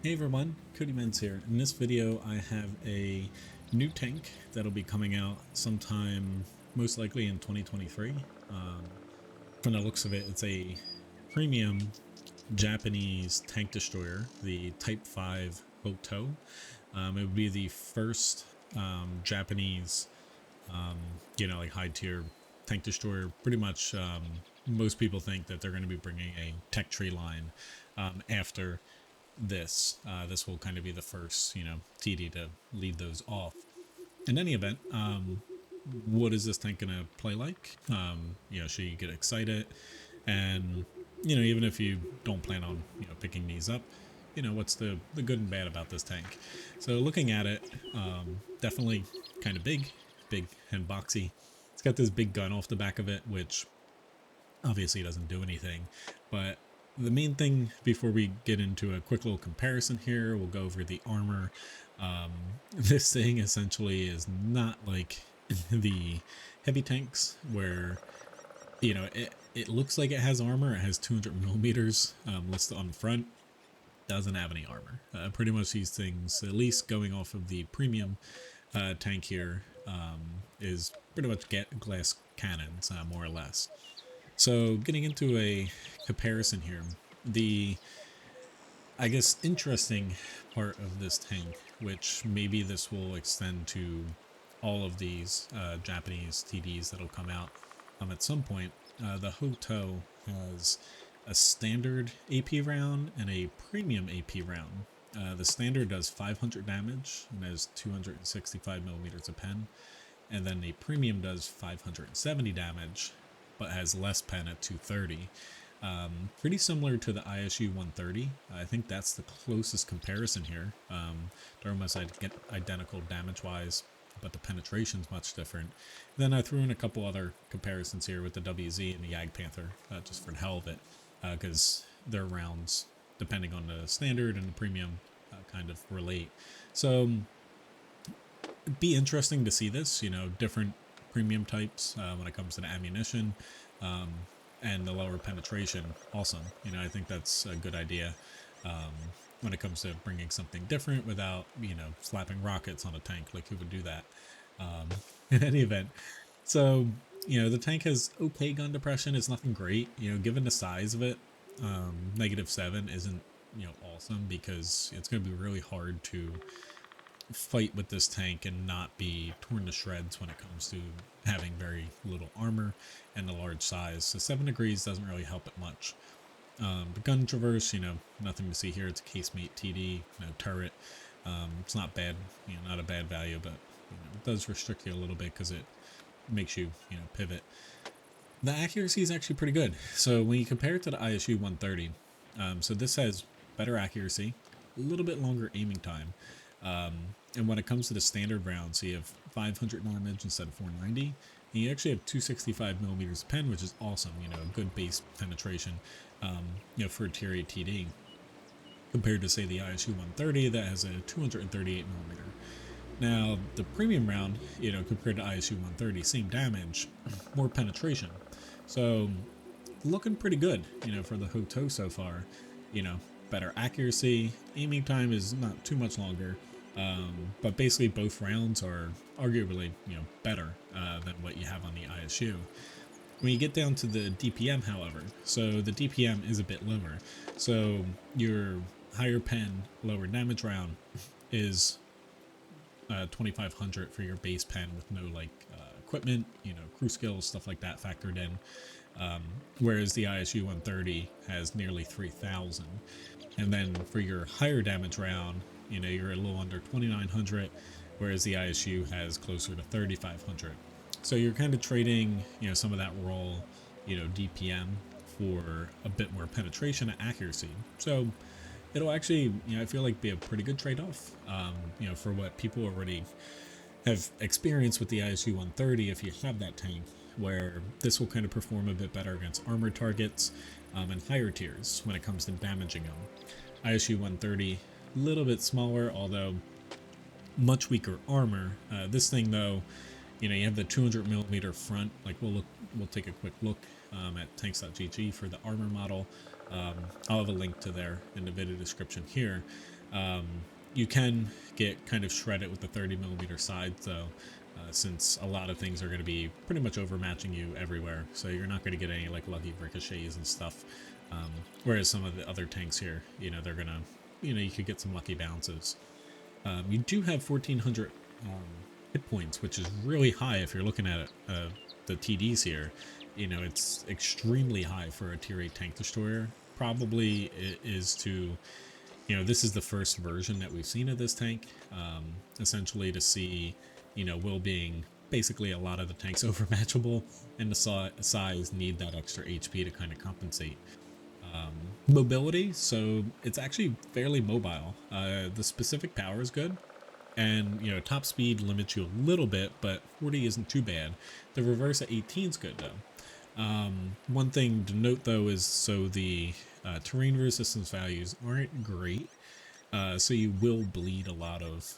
Hey everyone, Cody Menz here. In this video I have a new tank that'll be coming out sometime most likely in 2023. From the looks of it, it's a premium Japanese tank destroyer, the Type 5 Hoto. It would be the first Japanese, like high tier tank destroyer. Pretty much most people think that they're going to be bringing a tech tree line after this. This will kind of be the first, TD to lead those off. In any event, what is this tank gonna play like? Should you get excited? And even if you don't plan on picking these up, what's the good and bad about this tank? So looking at it, definitely kind of big and boxy. It's got this big gun off the back of it, which obviously doesn't do anything, but the main thing before we get into a quick little comparison here, we'll go over the armor. This thing essentially is not like the heavy tanks where it looks like it has armor. It has 200 millimeters listed on the front. Doesn't have any armor. Pretty much these things, at least going off of the premium tank here, is pretty much glass cannons, more or less. So getting into a comparison here, the I guess interesting part of this tank, which maybe this will extend to all of these Japanese TDs that'll come out at some point, the Hoto has a standard AP round and a premium AP round. The standard does 500 damage and has 265 millimeters of pen, and then the premium does 570 damage but has less pen at 230. Pretty similar to the ISU 130. I think that's the closest comparison here. They're almost identical damage wise, but the penetration's much different. Then I threw in a couple other comparisons here with the WZ and the Yag Panther, just for the hell of it, because their rounds, depending on the standard and the premium, kind of relate. So it'd be interesting to see this, different premium types when it comes to the ammunition. And the lower penetration. Awesome. I think that's a good idea when it comes to bringing something different without, slapping rockets on a tank. Like, who would do that? In any event. So, the tank has okay gun depression. It's nothing great. Given the size of it, -7 isn't, awesome, because it's going to be really hard to fight with this tank and not be torn to shreds when it comes to having very little armor and the large size. So 7 degrees doesn't really help it much. The gun traverse, nothing to see here. It's a casemate TD, no turret. It's not bad, not a bad value, but it does restrict you a little bit because it makes you, pivot. The accuracy is actually pretty good. So when you compare it to the ISU 130, so this has better accuracy, a little bit longer aiming time. And when it comes to the standard rounds, so you have 500 damage instead of 490. And you actually have 265 millimeters pen, which is awesome. Good base penetration, for a tier 8 TD. Compared to, say, the ISU 130 that has a 238 millimeter. Now, the premium round, compared to ISU 130, same damage, more penetration. So, looking pretty good, for the Hoto so far. Better accuracy. Aiming time is not too much longer. But basically both rounds are arguably, better than what you have on the ISU. When you get down to the DPM, however, so the DPM is a bit lower. So your higher pen, lower damage round is 2500 for your base pen with no equipment, crew skills, stuff like that factored in. Whereas the ISU 130 has nearly 3000. And then for your higher damage round, you're a little under 2900, whereas the ISU has closer to 3500. So you're kind of trading, some of that raw, DPM for a bit more penetration and accuracy. So it'll actually, I feel like be a pretty good trade-off, for what people already have experienced with the ISU 130 if you have that tank, where this will kind of perform a bit better against armored targets and higher tiers when it comes to damaging them. ISU 130, a little bit smaller, although much weaker armor. This thing, though, you have the 200 millimeter front. Like, we'll take a quick look at tanks.gg for the armor model. I'll have a link to there in the video description here. You can get kind of shredded with the 30mm sides, though, since a lot of things are going to be pretty much overmatching you everywhere. So you're not going to get any like lucky ricochets and stuff. Whereas some of the other tanks here, they're going to, you could get some lucky bounces. You do have 1400 hit points, which is really high if you're looking at it, the TDs here. It's extremely high for a tier 8 tank destroyer. Probably it is to, this is the first version that we've seen of this tank, essentially to see, Will being basically a lot of the tanks overmatchable, and the size need that extra HP to kind of compensate. Mobility, so it's actually fairly mobile. The specific power is good, and top speed limits you a little bit, but 40 isn't too bad. The reverse at 18 is good though. One thing to note though is so the terrain resistance values aren't great, so you will bleed a lot of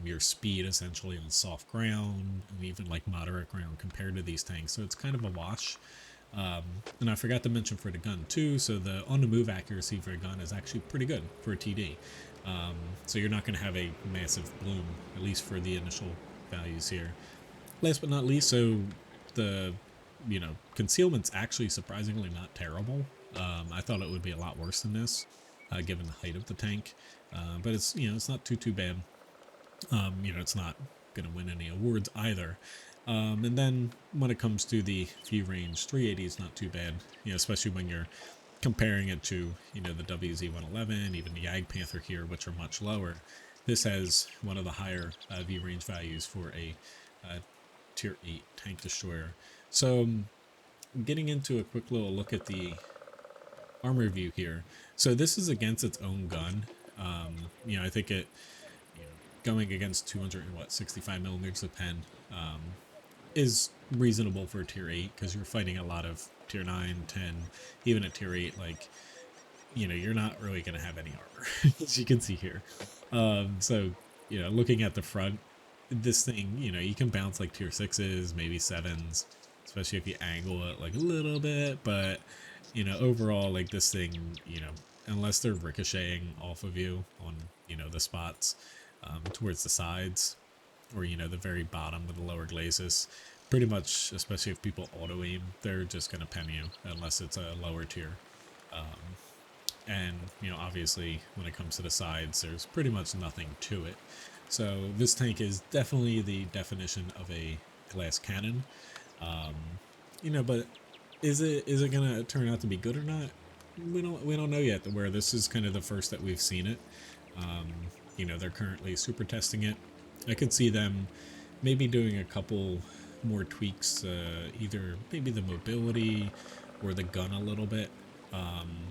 your speed essentially on soft ground and even like moderate ground compared to these tanks, so it's kind of a wash. And I forgot to mention for the gun too, so the on the move accuracy for a gun is actually pretty good for a TD. So you're not going to have a massive bloom, at least for the initial values here. Last but not least, so the concealment's actually surprisingly not terrible. I thought it would be a lot worse than this, given the height of the tank, but it's it's not too bad. It's not going to win any awards either. And then when it comes to the view range, 380 is not too bad, especially when you're comparing it to, the WZ-111, even the Yag Panther here, which are much lower. This has one of the higher view range values for a tier 8 tank destroyer. So getting into a quick little look at the armor view here. So this is against its own gun. I think it, going against 265 millimeters of pen, is reasonable for tier 8, because you're fighting a lot of tier 9, 10, even at tier 8, like, you're not really going to have any armor, as you can see here. So, looking at the front, this thing, you can bounce like tier 6s, maybe 7s, especially if you angle it like a little bit, but, overall, like this thing, unless they're ricocheting off of you on, the spots towards the sides, or the very bottom of the lower glazes, pretty much, especially if people auto aim, they're just going to pen you unless it's a lower tier. And obviously when it comes to the sides, there's pretty much nothing to it. So this tank is definitely the definition of a glass cannon. But is it gonna turn out to be good or not? We don't know yet. Where this is kind of the first that we've seen it. They're currently super testing it. I could see them maybe doing a couple more tweaks, either maybe the mobility or the gun a little bit.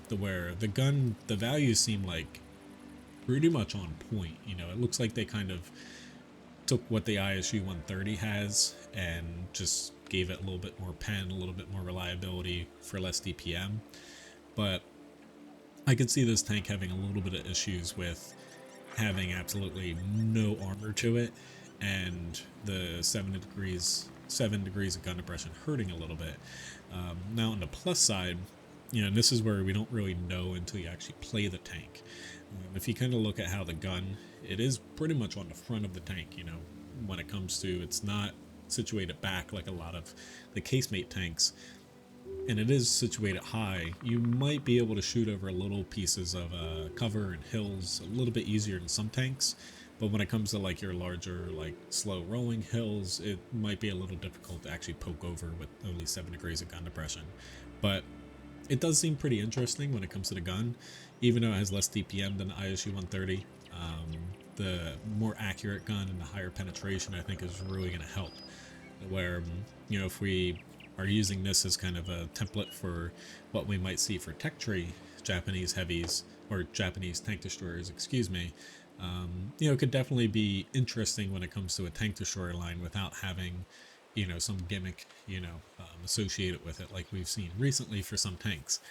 Where the gun, the values seem like pretty much on point. It looks like they kind of took what the ISU 130 has and just gave it a little bit more pen, a little bit more reliability for less DPM. But I could see this tank having a little bit of issues with having absolutely no armor to it, and the 7 degrees of gun depression hurting a little bit. Now on the plus side, and this is where we don't really know until you actually play the tank. If you kind of look at how the gun, it is pretty much on the front of the tank, when it comes to, it's not situated back like a lot of the casemate tanks, and it is situated high. You might be able to shoot over little pieces of cover and hills a little bit easier than some tanks, but when it comes to like your larger, like slow rolling hills, it might be a little difficult to actually poke over with only 7 degrees of gun depression. But it does seem pretty interesting when it comes to the gun, even though it has less DPM than the ISU 130. The more accurate gun and the higher penetration, I think, is really going to help. Where, if we are using this as kind of a template for what we might see for tech tree Japanese heavies, or Japanese tank destroyers, excuse me, it could definitely be interesting when it comes to a tank destroyer line without having, some gimmick, associated with it like we've seen recently for some tanks.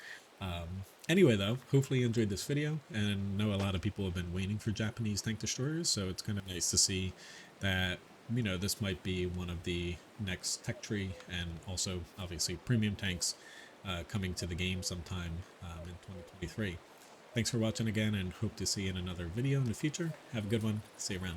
Anyway, though, hopefully you enjoyed this video, and I know a lot of people have been waiting for Japanese tank destroyers, so it's kind of nice to see that, this might be one of the next tech tree and also obviously premium tanks coming to the game sometime in 2023. Thanks for watching again, and hope to see you in another video in the future. Have a good one. See you around.